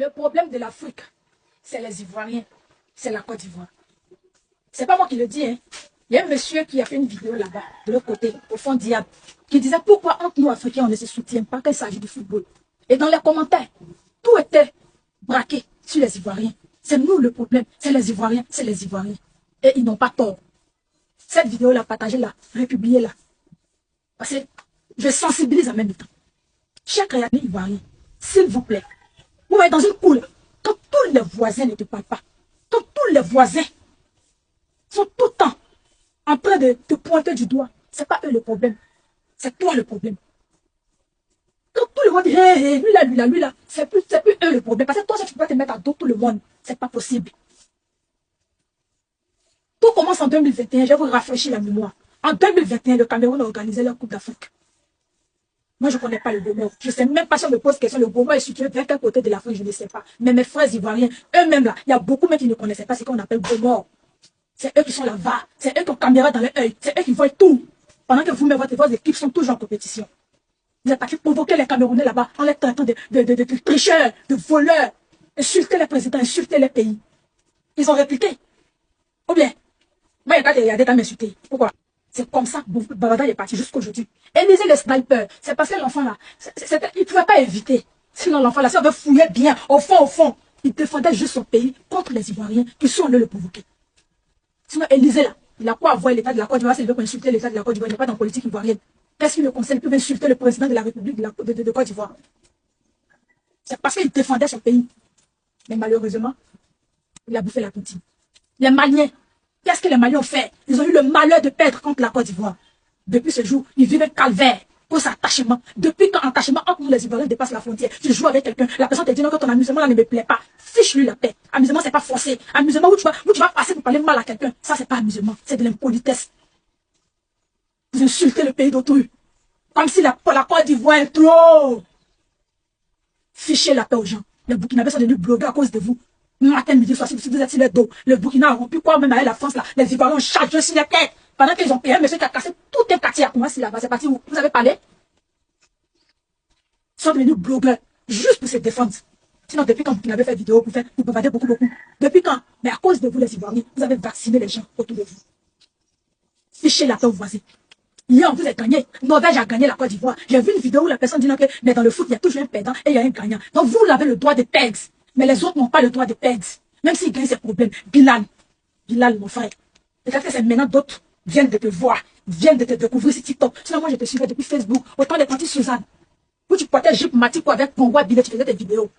Le problème de l'Afrique, c'est les Ivoiriens, c'est la Côte d'Ivoire. C'est pas moi qui le dis, hein. Il y a un monsieur qui a fait une vidéo là-bas, de l'autre côté, au fond diable, qui disait pourquoi entre nous Africains, on ne se soutient pas quand il s'agit du football. Et dans les commentaires, tout était braqué sur les Ivoiriens. C'est nous le problème, c'est les Ivoiriens, c'est les Ivoiriens. Et ils n'ont pas tort. Cette vidéo-là, partagez-la, republiez-la. Parce que je sensibilise en même temps. Chaque réalité ivoirien, s'il vous plaît, vous voyez dans une cour, quand tous les voisins ne te parlent pas, quand tous les voisins sont tout le temps en train de te pointer du doigt, c'est pas eux le problème, c'est toi le problème. Quand tout le monde dit, hey, lui là, c'est plus eux le problème. Parce que toi, si tu peux te mettre à dos tout le monde, c'est pas possible. Tout commence en 2021, je vais vous rafraîchir la mémoire. En 2021, le Cameroun a organisé la Coupe d'Afrique. Moi, je ne connais pas le Gomor. Je ne sais même pas si on me pose question. Le Gomor est situé vers quel côté de l'Afrique, je ne sais pas. Mais mes frères ivoiriens, eux-mêmes là, il y a beaucoup même qui ne connaissaient pas ce qu'on appelle Gomor. C'est eux qui sont là-bas. C'est eux qui ont caméra dans l'œil. C'est eux qui voient tout. Pendant que vous-même, vos équipes sont toujours en compétition. Vous êtes partis provoquer les Camerounais là-bas en les traitant de tricheurs, de voleurs, insulter les présidents, insulter les pays. Ils ont répliqué. Ou bien, moi, il y a des temps m'insulter. Pourquoi? C'est comme ça que Babada est parti jusqu'aujourd'hui. Et lisez les snipers. C'est parce que l'enfant là, il ne pouvait pas éviter. Sinon, l'enfant là, si on veut fouiller bien, au fond, il défendait juste son pays contre les Ivoiriens qui sont allés le provoquer. Sinon, Élysée là, il a quoi à voir l'état de la Côte d'Ivoire s'il veut insulter l'état de la Côte d'Ivoire? Il n'est pas dans la politique ivoirienne. Qu'est-ce qu'il le conseille? Il peut insulter le président de la République de Côte d'Ivoire. C'est parce qu'il défendait son pays. Mais malheureusement, il a bouffé la poutine. Les Maliens, qu'est-ce que les Maliens ont fait? Ils ont eu le malheur de perdre contre la Côte d'Ivoire. Depuis ce jour, ils vivent un calvaire pour cet attachement. Depuis quand attachement entre nous les Ivoiriens dépasse la frontière, tu joues avec quelqu'un, la personne te dit non, que ton amusement là ne me plaît pas. Fiche-lui la paix. Amusement, c'est pas forcé. Amusement où tu vas passer pour parler mal à quelqu'un. Ça, c'est pas amusement. C'est de l'impolitesse. Vous insultez le pays d'autrui. Comme si la Côte d'Ivoire est trop. Fichez la paix aux gens. Les Burkinabés sont devenus blogueurs à cause de vous. Matin, midi, soir, si vous êtes sur les dos, le Burkina a rompu quoi même avec la France là. Les Ivoiriens ont chargé sur les têtes. Pendant qu'ils ont payé un monsieur qui a cassé tout un quartier à Koumassi là-bas. C'est parti où? Vous avez parlé? Ils sont devenus blogueurs juste pour se défendre. Sinon, depuis quand vous avez fait vidéo pour bavarder beaucoup. Depuis quand? Mais à cause de vous, les Ivoiriens, vous avez vacciné les gens autour de vous. Fichez la paix aux voisins. Hier, vous avez gagné. Norvège a gagné la Côte d'Ivoire. J'ai vu une vidéo où la personne dit que mais dans le foot, il y a toujours un perdant et il y a un gagnant. Donc, vous avez le droit de perdre. Mais les autres n'ont pas le droit de perdre. Même s'ils gagnent, c'est problème. Bilal, mon frère. Peut-être que c'est maintenant d'autres viennent de te voir, viennent de te découvrir sur TikTok. Sinon, moi, je te suivais depuis Facebook. Autant de tanti Suzanne. Où tu portais Jeep Matiko avec Congo Billet, tu faisais des vidéos.